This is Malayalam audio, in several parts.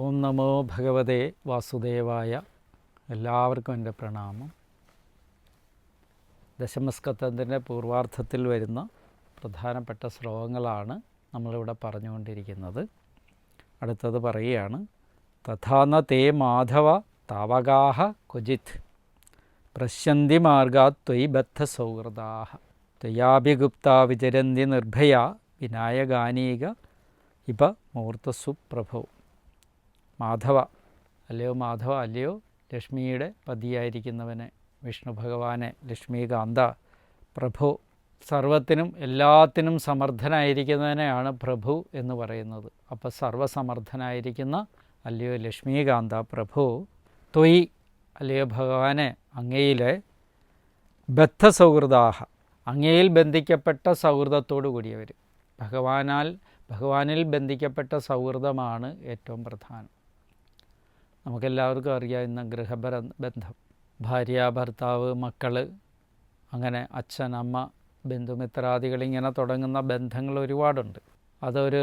ഓം നമോ ഭഗവതേ വാസുദേവായ. എല്ലാവർക്കും എൻ്റെ പ്രണാമം. ദശമസ്കന്ധത്തിൻ്റെ പൂർവാർത്ഥത്തിൽ വരുന്ന പ്രധാനപ്പെട്ട ശ്ലോകങ്ങളാണ് നമ്മളിവിടെ പറഞ്ഞുകൊണ്ടിരിക്കുന്നത്. അടുത്തത് പറയുകയാണ്: തഥാന തേ മാധവ താവകാഹ ക്വചിത് പ്രശ്യന്തി മാർഗാത് ത്വയി ബദ്ധ സൗഹൃദാഹ ത്വയാഭിഗുപ്ത വിചരന്തി നിർഭയ വിനായകാനീക ഇപ മൂർത്തസു പ്രഭോ. മാധവ അല്ലയോ മാധവ, അല്ലയോ ലക്ഷ്മിയുടെ പതിയായിരിക്കുന്നവനെ, വിഷ്ണു ഭഗവാനെ, ലക്ഷ്മീകാന്ത, പ്രഭു, സർവത്തിനും എല്ലാത്തിനും സമർത്ഥനായിരിക്കുന്നതിനെയാണ് പ്രഭു എന്ന് പറയുന്നത്. അപ്പോൾ സർവസമർത്ഥനായിരിക്കുന്ന അല്ലയോ ലക്ഷ്മീകാന്ത പ്രഭു, ത്വയി അല്ലയോ ഭഗവാനെ, അങ്ങയിലെ ബദ്ധസൗഹൃദാഹ, അങ്ങയിൽ ബന്ധിക്കപ്പെട്ട സൗഹൃദത്തോടു കൂടിയവർ. ഭഗവാനിൽ ബന്ധിക്കപ്പെട്ട സൗഹൃദമാണ് ഏറ്റവും പ്രധാനം. നമുക്കെല്ലാവർക്കും അറിയാം, ഇന്ന് ഗൃഹബന്ധം, ഭാര്യ, ഭർത്താവ്, മക്കൾ, അങ്ങനെ അച്ഛൻ, അമ്മ, ബന്ധുമിത്രാദികൾ, ഇങ്ങനെ തുടങ്ങുന്ന ബന്ധങ്ങൾ ഒരുപാടുണ്ട്. അതൊരു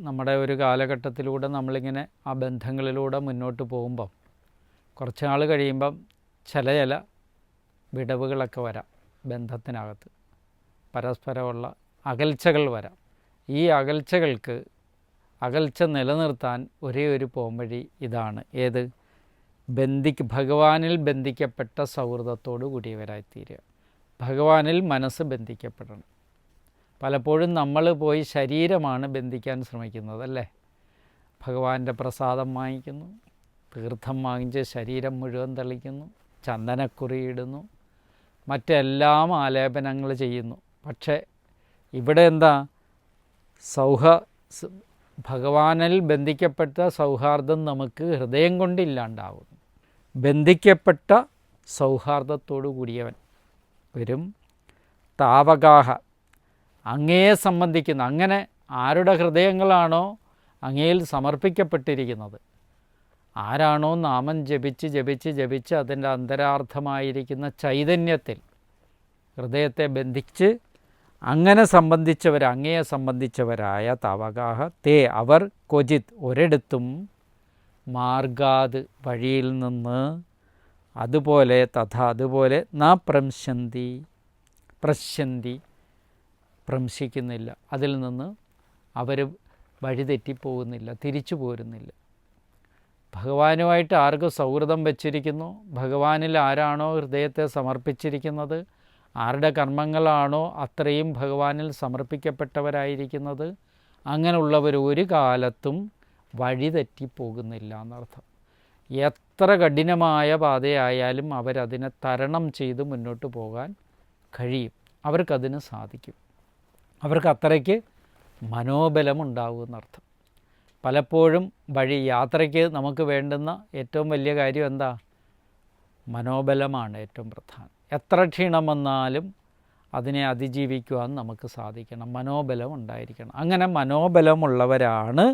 നമ്മുടെ ഒരു കാലഘട്ടത്തിലൂടെ നമ്മളിങ്ങനെ ആ ബന്ധങ്ങളിലൂടെ മുന്നോട്ട് പോകുമ്പം കുറച്ച് നാൾ കഴിയുമ്പം ചില വിടവുകളൊക്കെ വരാം. ബന്ധത്തിനകത്ത് പരസ്പരമുള്ള അകൽച്ചകൾ വരാം. ഈ അകൽച്ച നിലനിർത്താൻ ഒരേ ഒരു പോംവഴി ഇതാണ്. ഏത്? ഭഗവാനിൽ ബന്ധിക്കപ്പെട്ട സൗഹൃദത്തോടു കൂടിയവരായിത്തീരുക. ഭഗവാനിൽ മനസ്സ് ബന്ധിക്കപ്പെടണം. പലപ്പോഴും നമ്മൾ പോയി ശരീരമാണ് ബന്ധിക്കാൻ ശ്രമിക്കുന്നത്, അല്ലേ? ഭഗവാന്റെ പ്രസാദം വാങ്ങിക്കുന്നു, തീർത്ഥം വാങ്ങിച്ച് ശരീരം മുഴുവൻ തളിക്കുന്നു, ചന്ദനക്കുറിയിടുന്നു, മറ്റെല്ലാം ആലേപനങ്ങൾ ചെയ്യുന്നു. പക്ഷേ ഇവിടെ എന്താ? ഭഗവാനിൽ ബന്ധിക്കപ്പെട്ട സൗഹാർദ്ദം നമുക്ക് ഹൃദയം കൊണ്ടില്ലാണ്ടാവുന്നു. ബന്ധിക്കപ്പെട്ട സൗഹാർദ്ദത്തോടു കൂടിയവൻ വരും. താവകാഹ, അങ്ങയെ സംബന്ധിക്കുന്ന, അങ്ങനെ ആരുടെ ഹൃദയങ്ങളാണോ അങ്ങയിൽ സമർപ്പിക്കപ്പെട്ടിരിക്കുന്നത്, ആരാണോ നാമം ജപിച്ച് അതിൻ്റെ അന്തരാർത്ഥമായിരിക്കുന്ന ചൈതന്യത്തിൽ ഹൃദയത്തെ ബന്ധിച്ച് അങ്ങനെ അങ്ങയെ സംബന്ധിച്ചവരായ താവകാഹ തേ അവർ ക്വചിത് ഒരിടത്തും മാർഗാത് വഴിയിൽ നിന്ന്, അതുപോലെ അതുപോലെ ഭ്രംശിക്കുന്നില്ല, അതിൽ നിന്ന് അവർ വഴിതെറ്റിപ്പോകുന്നില്ല, തിരിച്ചു പോരുന്നില്ല. ഭഗവാനുമായിട്ട് ആർക്ക് സൗഹൃദം വച്ചിരിക്കുന്നു, ഭഗവാനിൽ ആരാണോ ഹൃദയത്തെ സമർപ്പിച്ചിരിക്കുന്നത്, ആരുടെ കർമ്മങ്ങളാണോ അത്രയും ഭഗവാനിൽ സമർപ്പിക്കപ്പെട്ടവരായിരിക്കുന്നത്, അങ്ങനെയുള്ളവർ ഒരു കാലത്തും വഴിതെറ്റിപ്പോകുന്നില്ല എന്നർത്ഥം. എത്ര കഠിനമായ പാതയായാലും അവരതിനെ തരണം ചെയ്ത് മുന്നോട്ട് പോകാൻ കഴിയും. അവർക്കതിന് സാധിക്കും. അവർക്ക് അത്രയ്ക്ക് മനോബലമുണ്ടാകുമെന്നർത്ഥം. പലപ്പോഴും യാത്രയ്ക്ക് നമുക്ക് വേണ്ടുന്ന ഏറ്റവും വലിയ കാര്യം എന്താ? മനോബലമാണ് ഏറ്റവും പ്രധാനം. എത്ര ക്ഷീണം വന്നാലും അതിനെ അതിജീവിക്കുവാൻ നമുക്ക് സാധിക്കണം. മനോബലം ഉണ്ടായിരിക്കണം. അങ്ങനെ മനോബലമുള്ളവരാണ്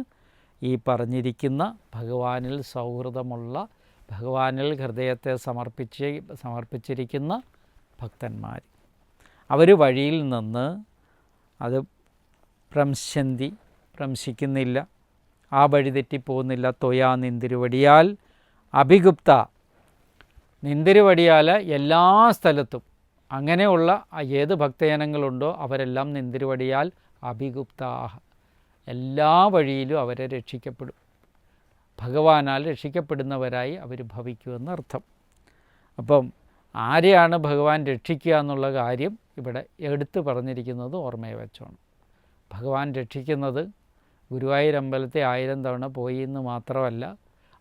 ഈ പറഞ്ഞിരിക്കുന്ന ഭഗവാനിൽ സൗഹൃദമുള്ള, ഭഗവാനിൽ ഹൃദയത്തെ സമർപ്പിച്ചിരിക്കുന്ന ഭക്തന്മാർ. അവർ വഴിയിൽ നിന്ന് അത് ഭ്രംശിക്കുന്നില്ല, ആ വഴി തെറ്റിപ്പോകുന്നില്ല. ത്വയാ നിന്തിരുവടിയാൽ അഭിഗുപ്ത, നിന്തിരുവടിയാൽ എല്ലാ സ്ഥലത്തും അങ്ങനെയുള്ള ഏത് ഭക്തജനങ്ങളുണ്ടോ അവരെല്ലാം നിന്തിരുവടിയാൽ അഭിഗുപ്താഹ, എല്ലാ വഴിയിലും അവരെ രക്ഷിക്കപ്പെടും. ഭഗവാനാൽ രക്ഷിക്കപ്പെടുന്നവരായി അവർ ഭവിക്കുമെന്നർത്ഥം. അപ്പം ആരെയാണ് ഭഗവാൻ രക്ഷിക്കുക എന്നുള്ള കാര്യം ഇവിടെ എടുത്തു പറഞ്ഞിരിക്കുന്നത് ഓർമ്മയെ വെച്ചോണം. ഭഗവാൻ രക്ഷിക്കുന്നത് ഗുരുവായൂരമ്പലത്തെ 1000 തവണ പോയി എന്ന് മാത്രമല്ല,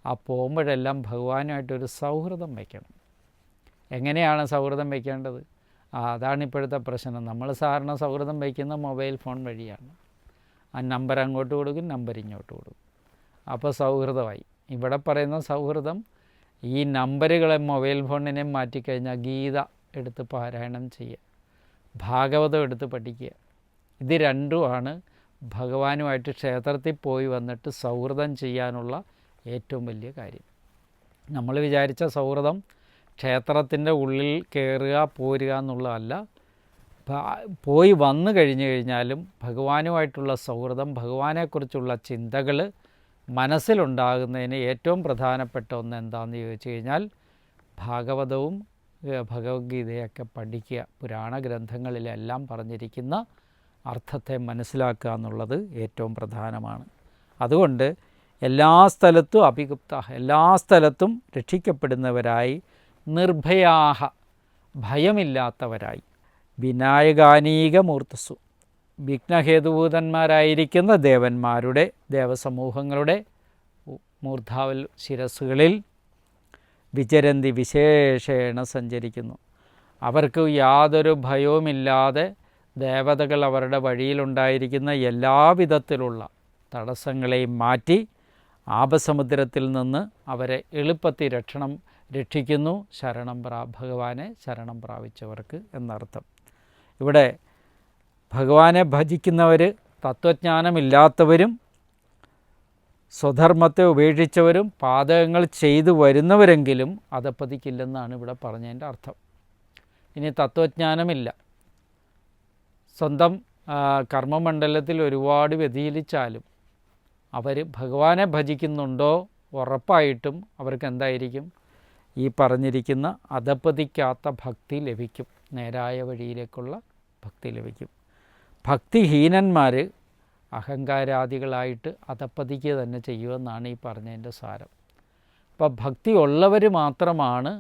ആ പോകുമ്പോഴെല്ലാം ഭഗവാനുമായിട്ടൊരു സൗഹൃദം വയ്ക്കണം. എങ്ങനെയാണ് സൗഹൃദം വയ്ക്കേണ്ടത്? അതാണ് ഇപ്പോഴത്തെ പ്രശ്നം. നമ്മൾ സാധാരണ സൗഹൃദം വയ്ക്കുന്ന മൊബൈൽ ഫോൺ വഴിയാണ്. ആ നമ്പർ അങ്ങോട്ട് കൊടുക്കും, നമ്പർ ഇങ്ങോട്ട് കൊടുക്കും, അപ്പോൾ സൗഹൃദമായി. ഇവിടെ പറയുന്ന സൗഹൃദം ഈ നമ്പറുകളെ, മൊബൈൽ ഫോണിനെ മാറ്റിക്കഴിഞ്ഞാൽ ഗീത എടുത്ത് പാരായണം ചെയ്യുക, ഭാഗവതം എടുത്ത് പഠിക്കുക. ഇത് രണ്ടുമാണ് ഭഗവാനുമായിട്ട് ക്ഷേത്രത്തിൽ പോയി വന്നിട്ട് സൗഹൃദം ചെയ്യാനുള്ള ഏറ്റവും വലിയ കാര്യം. നമ്മൾ വിചാരിച്ച സൗഹൃദം ക്ഷേത്രത്തിൻ്റെ ഉള്ളിൽ കയറുക പോരുക എന്നുള്ളതല്ല. പോയി വന്നു കഴിഞ്ഞാലും ഭഗവാനുമായിട്ടുള്ള സൗഹൃദം, ഭഗവാനെക്കുറിച്ചുള്ള ചിന്തകൾ മനസ്സിലുണ്ടാകുന്നതിന് ഏറ്റവും പ്രധാനപ്പെട്ട ഒന്ന് എന്താണെന്ന് ചോദിച്ചു കഴിഞ്ഞാൽ ഭാഗവതവും ഭഗവത്ഗീതയൊക്കെ പഠിക്കുക, പുരാണ ഗ്രന്ഥങ്ങളിലെല്ലാം പറഞ്ഞിരിക്കുന്ന അർത്ഥത്തെ മനസ്സിലാക്കുക എന്നുള്ളത് ഏറ്റവും പ്രധാനമാണ്. അതുകൊണ്ട് എല്ലാ സ്ഥലത്തും അഭിഗുപ്ത, എല്ലാ സ്ഥലത്തും രക്ഷിക്കപ്പെടുന്നവരായി, നിർഭയാഹ, ഭയമില്ലാത്തവരായി, വിനായകാനീക മൂർത്തസ്സു, വിഘ്നഹേതുഭൂതന്മാരായിരിക്കുന്ന ദേവന്മാരുടെ, ദേവസമൂഹങ്ങളുടെ മൂർധാവൽ ശിരസ്സുകളിൽ വിചരന്തി, വിശേഷേണ സഞ്ചരിക്കുന്നു. അവർക്ക് യാതൊരു ഭയവുമില്ലാതെ ദേവതകൾ അവരുടെ വഴിയിലുണ്ടായിരിക്കുന്ന എല്ലാവിധത്തിലുള്ള തടസ്സങ്ങളെയും മാറ്റി ആപസമുദ്രത്തിൽ നിന്ന് അവരെ എളുപ്പത്തിൽ രക്ഷിക്കുന്നു. ഭഗവാനെ ശരണം പ്രാപിച്ചവർക്ക് എന്നർത്ഥം. ഇവിടെ ഭഗവാനെ ഭജിക്കുന്നവർ തത്വജ്ഞാനമില്ലാത്തവരും സ്വധർമ്മത്തെ ഉപേക്ഷിച്ചവരും പാതകങ്ങൾ ചെയ്തു വരുന്നവരെങ്കിലും അധപ്പതിക്കില്ലെന്നാണ് ഇവിടെ പറഞ്ഞതിൻ്റെ അർത്ഥം. ഇനി തത്വജ്ഞാനമില്ല, സ്വന്തം കർമ്മമണ്ഡലത്തിൽ ഒരുപാട് വ്യതിചലിച്ചാലും അവർ ഭഗവാനെ ഭജിക്കുന്നുണ്ടോ ഉറപ്പായിട്ടും അവർക്ക് എന്തായിരിക്കും? ഈ പറഞ്ഞിരിക്കുന്ന അധപ്പതിക്കാത്ത ഭക്തി ലഭിക്കും, നേരായ വഴിയിലേക്കുള്ള ഭക്തി ലഭിക്കും. ഭക്തിഹീനന്മാർ അഹങ്കാരാദികളായിട്ട് അധപ്പതിക്കുക തന്നെ ചെയ്യുമെന്നാണ് ഈ പറഞ്ഞതിൻ്റെ സാരം. അപ്പോൾ ഭക്തി ഉള്ളവർ മാത്രമാണ്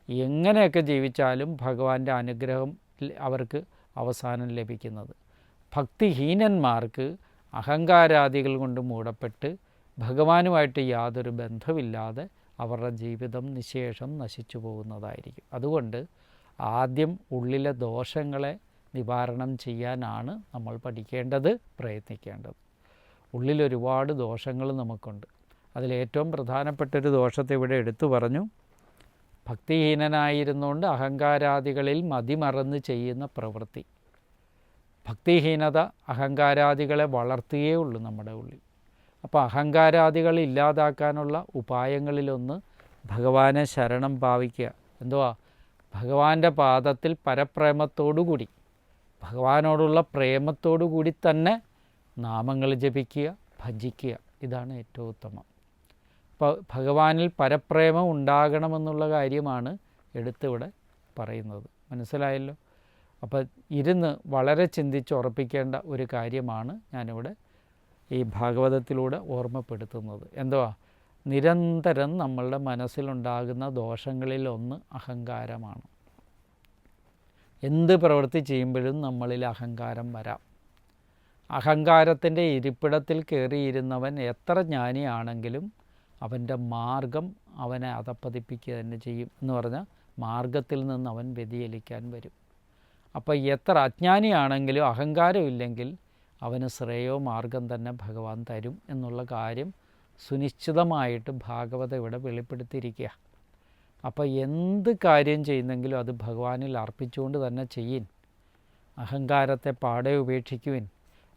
എങ്ങനെയൊക്കെ ജീവിച്ചാലും ഭഗവാന്റെ അനുഗ്രഹം അവർക്ക് അവസാനം ലഭിക്കുന്നത്. ഭക്തിഹീനന്മാർക്ക് അഹങ്കാരാദികൾ കൊണ്ട് മൂടപ്പെട്ട് ഭഗവാനുമായിട്ട് യാതൊരു ബന്ധമില്ലാതെ അവരുടെ ജീവിതം നിശേഷം നശിച്ചു പോകുന്നതായിരിക്കും. അതുകൊണ്ട് ആദ്യം ഉള്ളിലെ ദോഷങ്ങളെ നിവാരണം ചെയ്യാനാണ് നമ്മൾ പഠിക്കേണ്ടത്, പ്രയത്നിക്കേണ്ടത്. ഉള്ളിലൊരുപാട് ദോഷങ്ങൾ നമുക്കുണ്ട്. അതിലേറ്റവും പ്രധാനപ്പെട്ടൊരു ദോഷത്തെ ഇവിടെ എടുത്തു പറഞ്ഞു. ഭക്തിഹീനനായിരുന്നുകൊണ്ട് അഹങ്കാരാദികളിൽ മതിമറന്ന് ചെയ്യുന്ന പ്രവൃത്തി. ഭക്തിഹീനത അഹങ്കാരാദികളെ വളർത്തുകയേ ഉള്ളൂ നമ്മുടെ ഉള്ളിൽ. അപ്പോൾ അഹങ്കാരാദികൾ ഇല്ലാതാക്കാനുള്ള ഉപായങ്ങളിലൊന്ന് ഭഗവാനെ ശരണം ഭാവിക്കുക. എന്തുവാ? ഭഗവാന്റെ പാദത്തിൽ പരപ്രേമത്തോടുകൂടി, ഭഗവാനോടുള്ള പ്രേമത്തോടു കൂടി തന്നെ നാമങ്ങൾ ജപിക്കുക, ഭജിക്കുക. ഇതാണ് ഏറ്റവും ഉത്തമം. അപ്പോൾ ഭഗവാനിൽ പരപ്രേമം ഉണ്ടാകണമെന്നുള്ള കാര്യമാണ് എടുത്തിവിടെ പറയുന്നത്. മനസ്സിലായല്ലോ? അപ്പോൾ ഇരുന്ന് വളരെ ചിന്തിച്ചുറപ്പിക്കേണ്ട ഒരു കാര്യമാണ് ഞാനിവിടെ ഈ ഭാഗവതത്തിലൂടെ ഓർമ്മപ്പെടുത്തുന്നത്. എന്തുവാ? നിരന്തരം നമ്മളുടെ മനസ്സിലുണ്ടാകുന്ന ദോഷങ്ങളിലൊന്ന് അഹങ്കാരമാണ്. എന്ത് പ്രവൃത്തി ചെയ്യുമ്പോഴും നമ്മളിൽ അഹങ്കാരം വരാം. അഹങ്കാരത്തിൻ്റെ ഇരിപ്പിടത്തിൽ കയറിയിരുന്നവൻ എത്ര ജ്ഞാനിയാണെങ്കിലും അവൻ്റെ മാർഗം അവനെ അധപ്പതിപ്പിക്കുക തന്നെ ചെയ്യും. എന്ന് പറഞ്ഞാൽ മാർഗത്തിൽ നിന്ന് അവൻ വ്യതിചലിക്കാൻ വരും. അപ്പോൾ എത്ര അജ്ഞാനിയാണെങ്കിലും അഹങ്കാരമില്ലെങ്കിൽ അവന് ശ്രേയോ മാർഗം തന്നെ ഭഗവാൻ തരും എന്നുള്ള കാര്യം സുനിശ്ചിതമായിട്ട് ഭാഗവതം ഇവിടെ വെളിപ്പെടുത്തിയിരിക്കുക. അപ്പോൾ എന്ത് കാര്യം ചെയ്യുന്നെങ്കിലും അത് ഭഗവാനിൽ അർപ്പിച്ചുകൊണ്ട് തന്നെ ചെയ്യിൻ. അഹങ്കാരത്തെ പാടെ ഉപേക്ഷിക്കുവിൻ.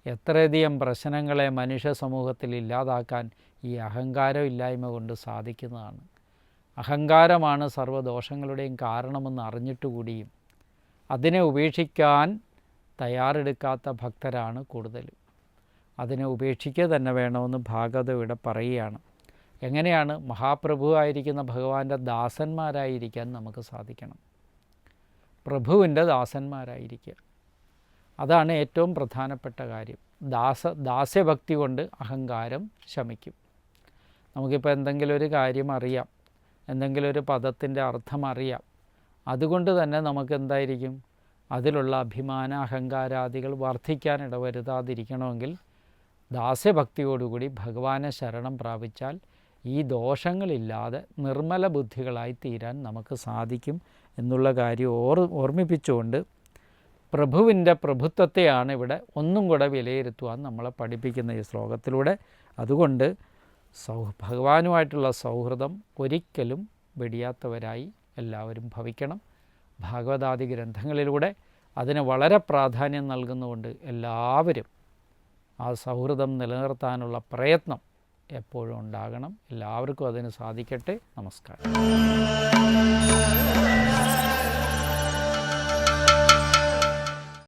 എത്രയധികം പ്രശ്നങ്ങളെ മനുഷ്യ സമൂഹത്തിൽ ഇല്ലാതാക്കാൻ ഈ അഹങ്കാരമില്ലായ്മ കൊണ്ട് സാധിക്കുന്നതാണ്. അഹങ്കാരമാണ് സർവ്വദോഷങ്ങളുടെയും കാരണമെന്ന് അറിഞ്ഞിട്ടുകൂടിയും അതിനെ ഉപേക്ഷിക്കാൻ തയ്യാറെടുക്കാത്ത ഭക്തരാണ് കൂടുതലും. അതിനെ ഉപേക്ഷിക്കുക തന്നെ വേണമെന്ന് ഭാഗവതം ഇവിടെ പറയുകയാണ്. എങ്ങനെയാണ്? മഹാപ്രഭുവായിരിക്കുന്ന ഭഗവാന്റെ ദാസന്മാരായിരിക്കാൻ നമുക്ക് സാധിക്കണം. പ്രഭുവിൻ്റെ ദാസന്മാരായിരിക്കുക, അതാണ് ഏറ്റവും പ്രധാനപ്പെട്ട കാര്യം. ദാസ്യഭക്തി കൊണ്ട് അഹങ്കാരം ശമിക്കും. നമുക്കിപ്പോൾ എന്തെങ്കിലും ഒരു കാര്യം അറിയാം, എന്തെങ്കിലും ഒരു പദത്തിൻ്റെ അർത്ഥം അറിയാം, അതുകൊണ്ട് തന്നെ നമുക്ക് എന്തായിരിക്കും? അതിലുള്ള അഭിമാന അഹങ്കാരാദികൾ വർദ്ധിക്കാൻ ഇടവരുത്താതിരിക്കണമെങ്കിൽ ദാസ്യഭക്തിയോടുകൂടി ഭഗവാനെ ശരണം പ്രാപിച്ചാൽ ഈ ദോഷങ്ങളില്ലാതെ നിർമ്മല ബുദ്ധികളായി തീരാൻ നമുക്ക് സാധിക്കും എന്നുള്ള കാര്യം ഓർമ്മിപ്പിച്ചുകൊണ്ട് പ്രഭുവിൻ്റെ പ്രഭുത്വത്തെയാണ് ഇവിടെ ഒന്നും കൂടെ വിലയിരുത്തുവാൻ നമ്മളെ പഠിപ്പിക്കുന്ന ഈ ശ്ലോകത്തിലൂടെ. അതുകൊണ്ട് ഭഗവാനുമായിട്ടുള്ള സൗഹൃദം ഒരിക്കലും വെടിയാത്തവരായി എല്ലാവരും ഭവിക്കണം. ഭാഗവതാദി ഗ്രന്ഥങ്ങളിലൂടെ അതിന് വളരെ പ്രാധാന്യം നൽകുന്നതുകൊണ്ട് എല്ലാവരും ആ സൗഹൃദം നിലനിർത്താനുള്ള പ്രയത്നം എപ്പോഴും ഉണ്ടാകണം. എല്ലാവർക്കും അതിന് സാധിക്കട്ടെ. നമസ്കാരം.